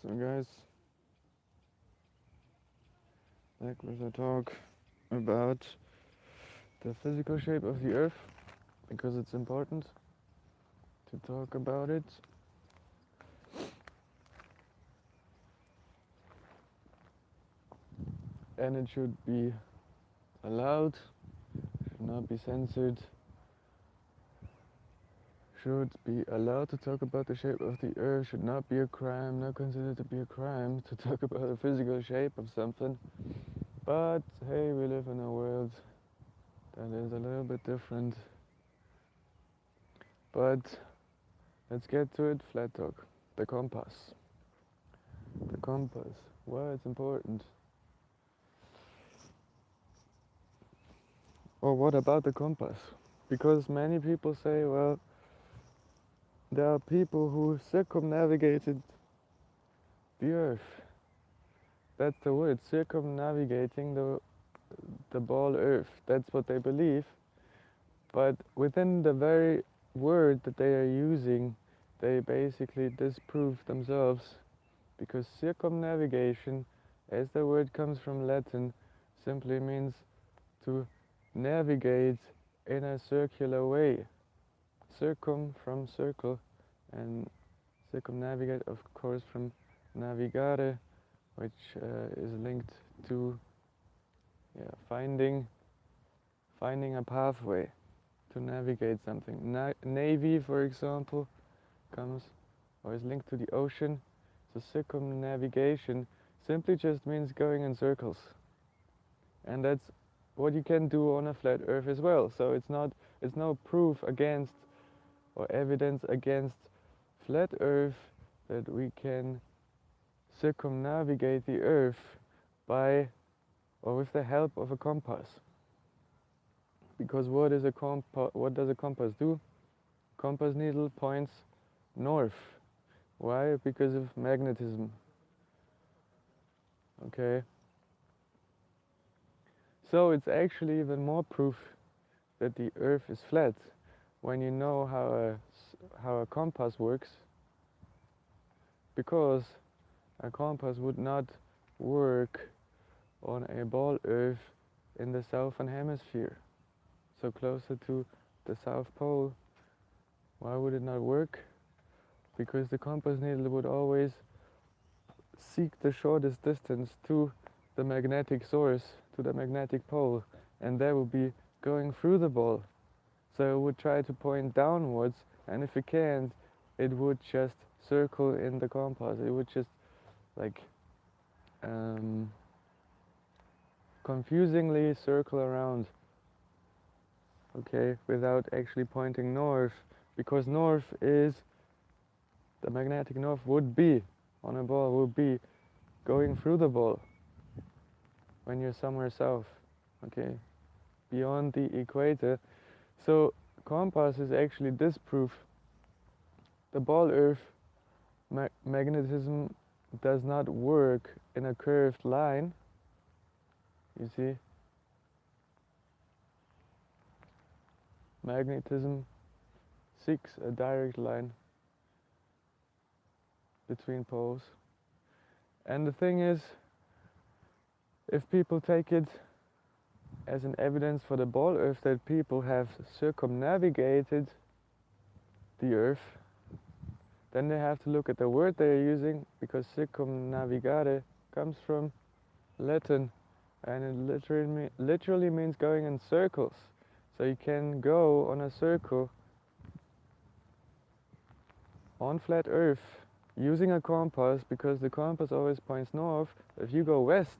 So guys, back with a talk about the physical shape of the Earth, because it's important to talk about it. And it should be allowed, should not be censored, should be allowed to talk about the shape of the Earth, should not be a crime, not considered to be a crime to talk about the physical shape of something. But hey, we live in a world that is a little bit different. But let's get to it. Flat talk. The compass. The compass. Why it's important. Or what about the compass? Because many people say, well, there are people who circumnavigated the Earth. That's the word, circumnavigating the ball Earth. That's what they believe. But within the very word that they are using, they basically disprove themselves, because circumnavigation, as the word comes from Latin, simply means to navigate in a circular way. Circum from circle, and circumnavigate, of course, from navigare, which is linked to finding a pathway to navigate something. Navy, for example, comes or is linked to the ocean. So circumnavigation simply just means going in circles, and that's what you can do on a flat Earth as well. So it's no proof against or evidence against flat Earth that we can circumnavigate the Earth by or with the help of a compass. Because what does a compass do? Compass needle points north. Why? Because of magnetism. Okay. So it's actually even more proof that the Earth is flat when you know how a compass works, because a compass would not work on a ball Earth in the southern hemisphere, so closer to the South Pole. Why would it not work? Because the compass needle would always seek the shortest distance to the magnetic source, to the magnetic pole, and that would be going through the ball. So it would try to point downwards, and if it can't, it would just circle in the compass. It would just like confusingly circle around, okay, without actually pointing north, because north is, the magnetic north would be on a ball, would be going through the ball when you're somewhere south, okay, beyond the equator. So compass is actually disproof. The ball Earth magnetism does not work in a curved line, you see. Magnetism seeks a direct line between poles. And the thing is, if people take it as an evidence for the ball Earth that people have circumnavigated the Earth, then they have to look at the word they're using, because circumnavigare comes from Latin, and it literally means going in circles. So you can go on a circle on flat Earth using a compass, because the compass always points north. If you go west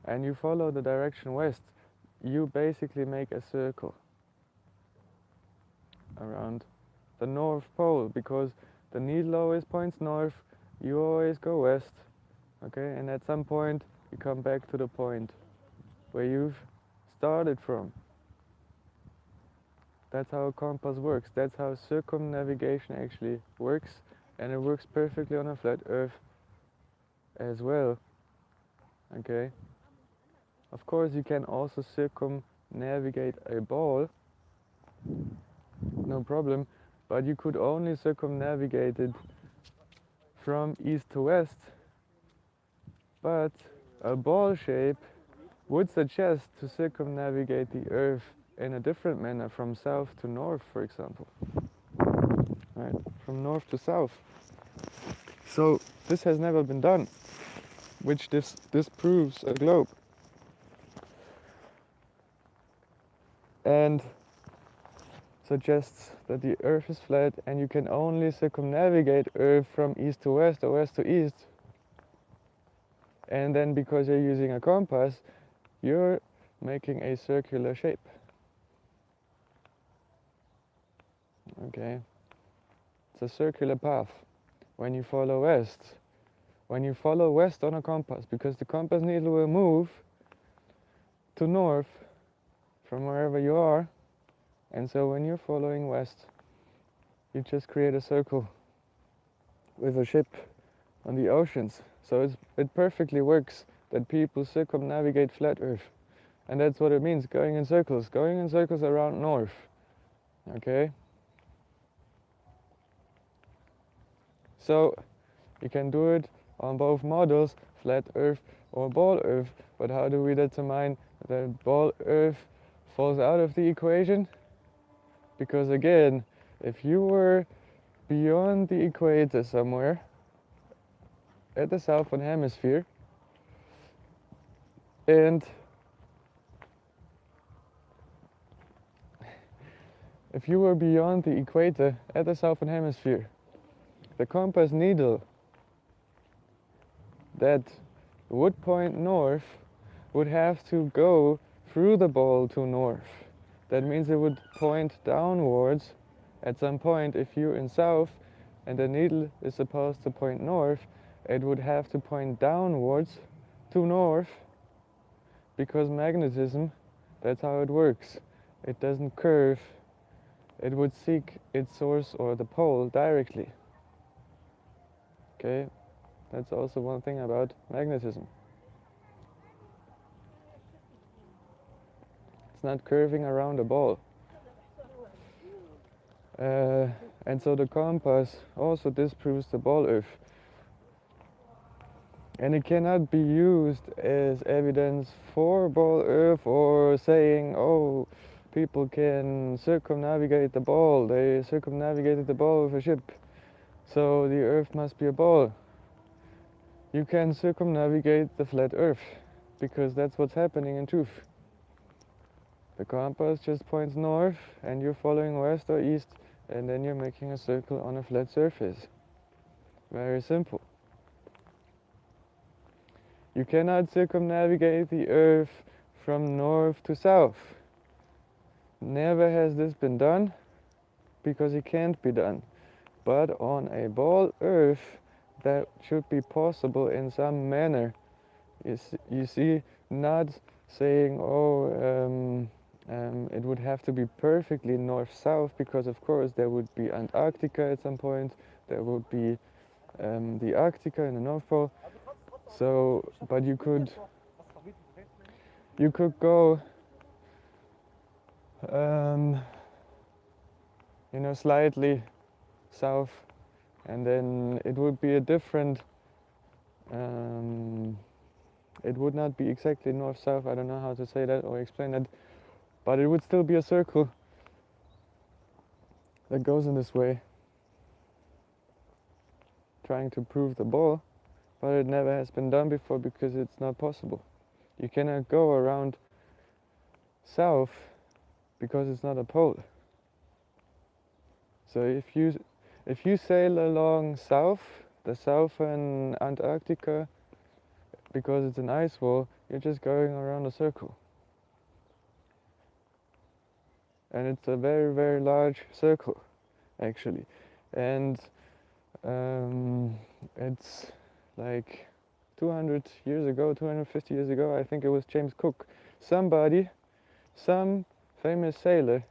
and you follow the direction west, you basically make a circle around the North Pole, because the needle always points north, you always go west, okay, and at some point you come back to the point where you've started from. That's how a compass works. That's how circumnavigation actually works, and it works perfectly on a flat Earth as well, okay. Of course, you can also circumnavigate a ball, no problem, but you could only circumnavigate it from east to west, but a ball shape would suggest to circumnavigate the Earth in a different manner from south to north, for example. Right? From north to south. So this has never been done, which disproves a globe. And suggests that the Earth is flat and you can only circumnavigate Earth from east to west or west to east. And then because you're using a compass, you're making a circular shape. Okay, it's a circular path when you follow west. When you follow west on a compass, because the compass needle will move to north from wherever you are, and so when you're following west, you just create a circle with a ship on the oceans. So it perfectly works that people circumnavigate flat Earth. And that's what it means, going in circles around north. Okay? So you can do it on both models, flat Earth or ball Earth. But how do we determine that ball Earth falls out of the equation? Because again, if you were beyond the equator somewhere, at the southern hemisphere, and if you were beyond the equator at the southern hemisphere, the compass needle that would point north would have to go through the ball to north. That means it would point downwards at some point. If you're in south and the needle is supposed to point north, it would have to point downwards to north, because magnetism, that's how it works. It doesn't curve, it would seek its source or the pole directly. Okay, that's also one thing about magnetism. It's not curving around a ball. And so the compass also disproves the ball Earth. And it cannot be used as evidence for ball Earth or saying, oh, people can circumnavigate the ball. They circumnavigated the ball with a ship, so the Earth must be a ball. You can circumnavigate the flat Earth, because that's what's happening in truth. The compass just points north and you're following west or east, and then you're making a circle on a flat surface. Very simple. You cannot circumnavigate the Earth from north to south. Never has this been done, because it can't be done. But on a ball Earth, that should be possible in some manner. You see, not saying, oh, it would have to be perfectly north-south, because of course there would be Antarctica at some point, there would be the Arctica in the North Pole. So, but you could go, slightly south, and then it would be a different. It would not be exactly north-south. I don't know how to say that or explain that, but it would still be a circle that goes in this way, trying to prove the ball. But it never has been done before, because it's not possible. You cannot go around south because it's not a pole. So if you sail along south, the southern Antarctica, because it's an ice wall, you're just going around a circle. And it's a very, very large circle, actually. And it's like 200 years ago, 250 years ago, I think it was James Cook. Some famous sailor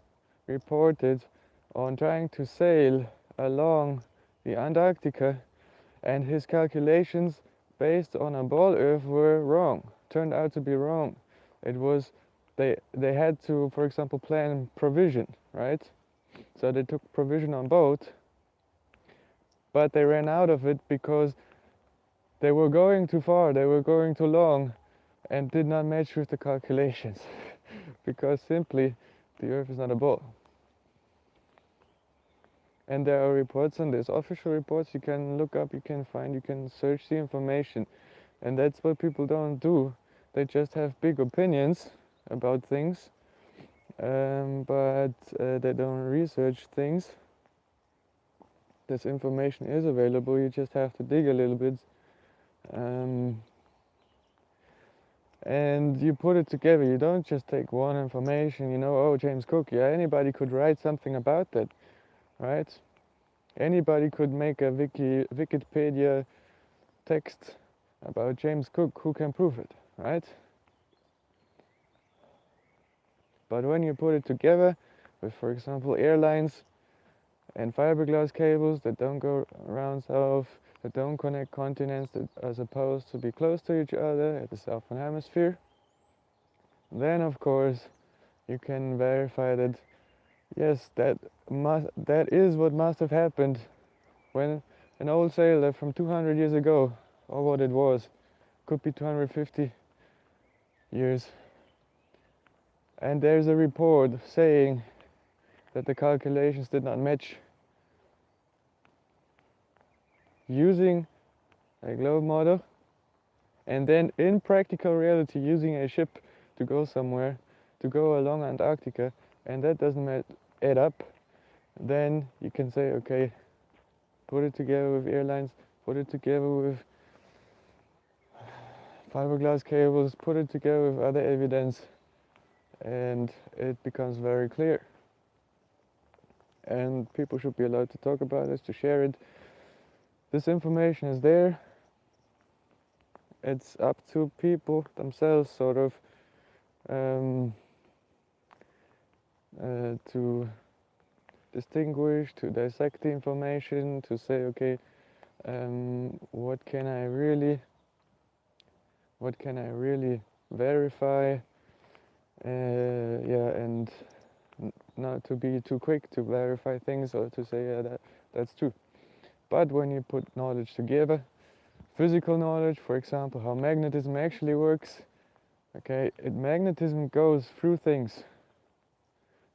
reported on trying to sail along the Antarctica, and his calculations based on a ball Earth were wrong, turned out to be wrong. It was, they had to, for example, plan provision, right? So they took provision on boat, but they ran out of it because they were going too far, they were going too long, and did not match with the calculations because simply the Earth is not a ball. And there are reports on this, official reports you can look up, you can find, you can search the information. And that's what people don't do. They just have big opinions about things, but they don't research things. This information is available, you just have to dig a little bit. And you put it together, you don't just take one information, you know, oh, James Cook, yeah, anybody could write something about that, right? Anybody could make a Wikipedia text about James Cook, who can prove it, right? But when you put it together with, for example, airlines and fiberglass cables that don't go around south, that don't connect continents, that are supposed to be close to each other at the southern hemisphere, then of course you can verify that yes, that is what must have happened when an old sailor from 200 years ago, or what it was, could be 250 years, and there's a report saying that the calculations did not match, using a globe model and then in practical reality using a ship to go somewhere, to go along Antarctica, and that doesn't add up, then you can say, okay, put it together with airlines, put it together with fiberglass cables, put it together with other evidence, and it becomes very clear. And people should be allowed to talk about this, to share it. This information is there. It's up to people themselves, sort of, to distinguish, to dissect the information, to say, okay, what can I really verify? Yeah, and not to be too quick to verify things or to say, yeah, that's true. But when you put knowledge together, physical knowledge, for example, how magnetism actually works, okay, magnetism goes through things,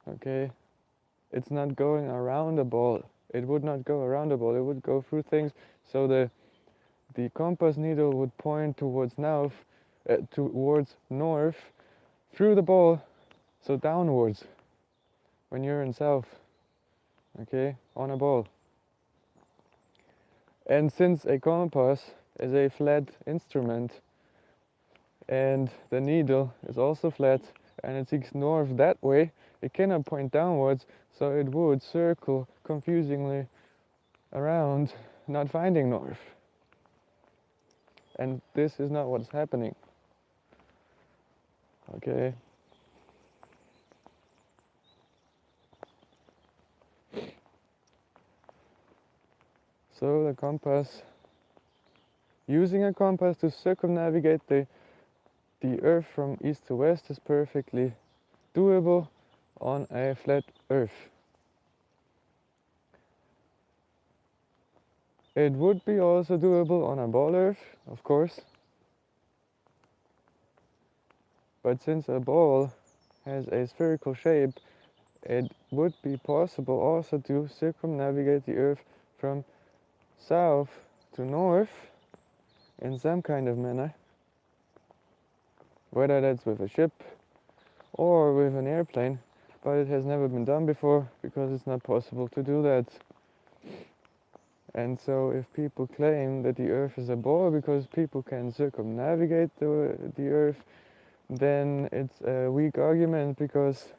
okay, it's not going around a ball, it would not go around a ball, it would go through things, so the compass needle would point towards north through the ball, so downwards when you're in south, okay, on a ball. And since a compass is a flat instrument and the needle is also flat and it seeks north that way, it cannot point downwards, so it would circle confusingly around, not finding north. And this is not what's happening. Okay. So the compass, using a compass to circumnavigate the Earth from east to west is perfectly doable on a flat Earth. It would be also doable on a ball Earth, of course. But since a ball has a spherical shape, it would be possible also to circumnavigate the Earth from south to north in some kind of manner, whether that's with a ship or with an airplane, but it has never been done before because it's not possible to do that. And so if people claim that the Earth is a ball because people can circumnavigate the Earth, then it's a weak argument, because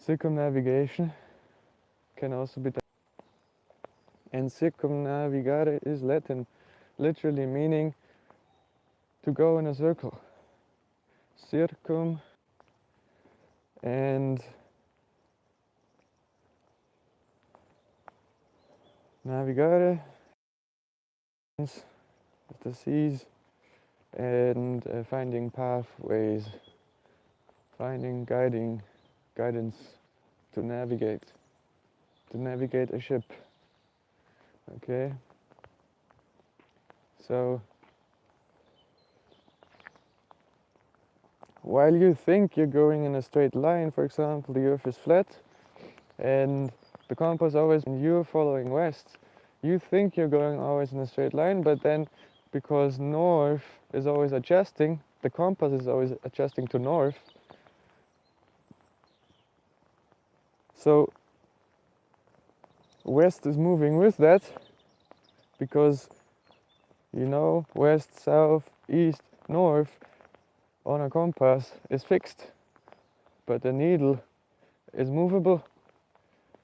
circumnavigation can also be done. And circumnavigare is Latin, literally meaning to go in a circle. Circum and navigare, the seas, and finding pathways, finding guidance to navigate a ship. Okay, so while you think you're going in a straight line, for example, the Earth is flat and the compass always, and you're following west, you think you're going always in a straight line, but then because north is always adjusting, the compass is always adjusting to north. So west is moving with that because you know west, south, east, north on a compass is fixed, but the needle is movable.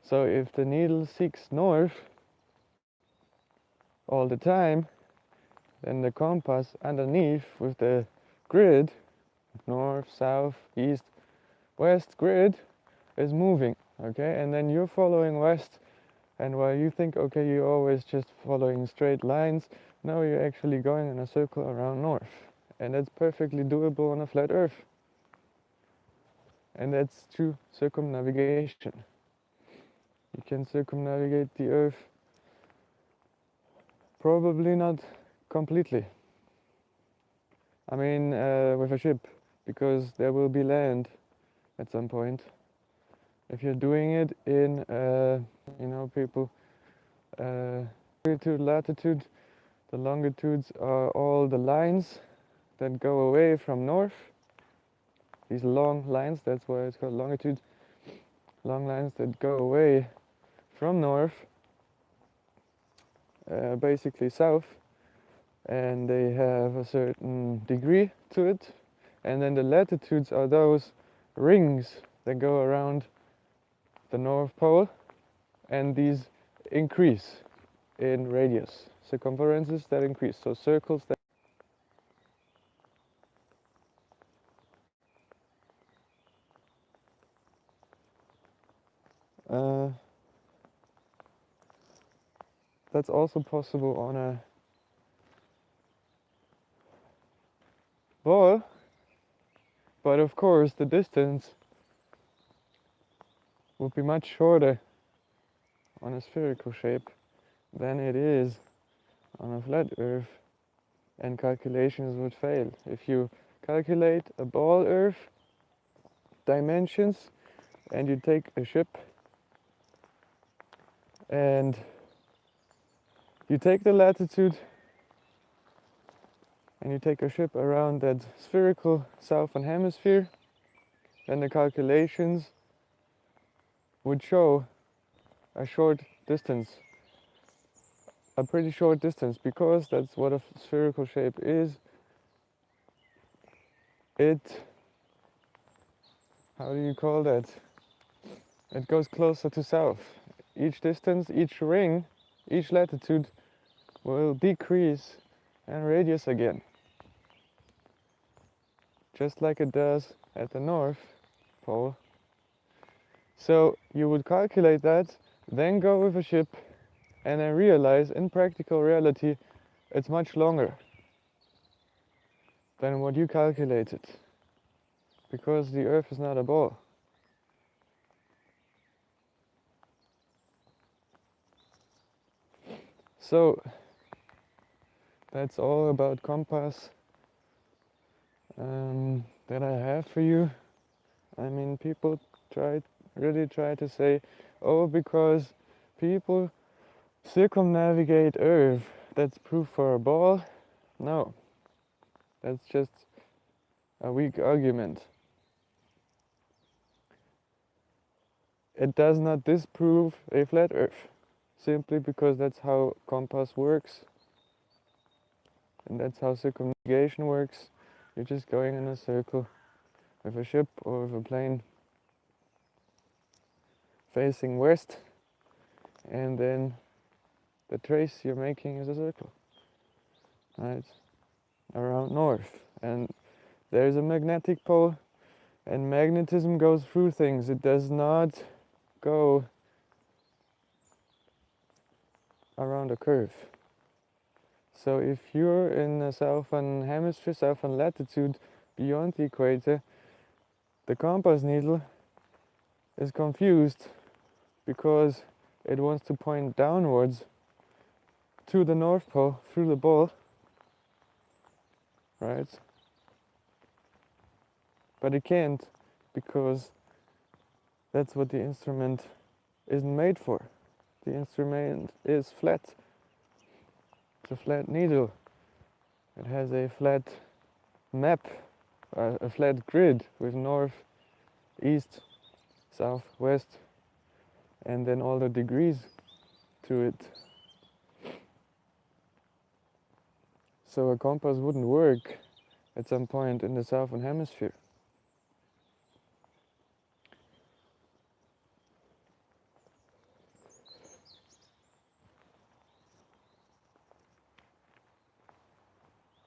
So if the needle seeks north all the time, then the compass underneath with the grid, north, south, east, west grid, is moving. Okay, and then you're following west, and while you think, okay, you're always just following straight lines, no, you're actually going in a circle around north. And that's perfectly doable on a flat earth. And that's true circumnavigation. You can circumnavigate the earth, probably not completely. I mean, with a ship, because there will be land at some point. If you're doing it in, you know, people, longitude, latitude, the longitudes are all the lines that go away from north. These long lines, that's why it's called longitude. Long lines that go away from north, basically south, and they have a certain degree to it. And then the latitudes are those rings that go around the North Pole, and these increase in radius. Circumferences that increase, so circles that. That's also possible on a ball, but of course the distance would be much shorter on a spherical shape than it is on a flat earth, and calculations would fail. If you calculate a ball earth dimensions and you take a ship and you take the latitude and you take a ship around that spherical southern hemisphere, then the calculations would show a short distance, a pretty short distance, because that's what a spherical shape is. How do you call that? It goes closer to south. Each distance, each ring, each latitude will decrease in radius again, just like it does at the North Pole. So you would calculate that, then go with a ship, and then realize in practical reality it's much longer than what you calculated, because the Earth is not a ball. So that's all about compass that I have for you. I mean, people really try to say, oh, because people circumnavigate Earth, that's proof for a ball. No, that's just a weak argument. It does not disprove a flat Earth, simply because that's how compass works, and that's how circumnavigation works. You're just going in a circle with a ship or with a plane facing west, and then the trace you're making is a circle, right, around north. And there's a magnetic pole, and magnetism goes through things. It does not go around a curve. So if you're in the southern hemisphere, southern latitude, beyond the equator, the compass needle is confused because it wants to point downwards, to the North Pole through the ball, right? But it can't, because that's what the instrument isn't made for. The instrument is flat. It's a flat needle. It has a flat map, a flat grid with north, east, south, west, and then all the degrees to it. So a compass wouldn't work at some point in the southern hemisphere.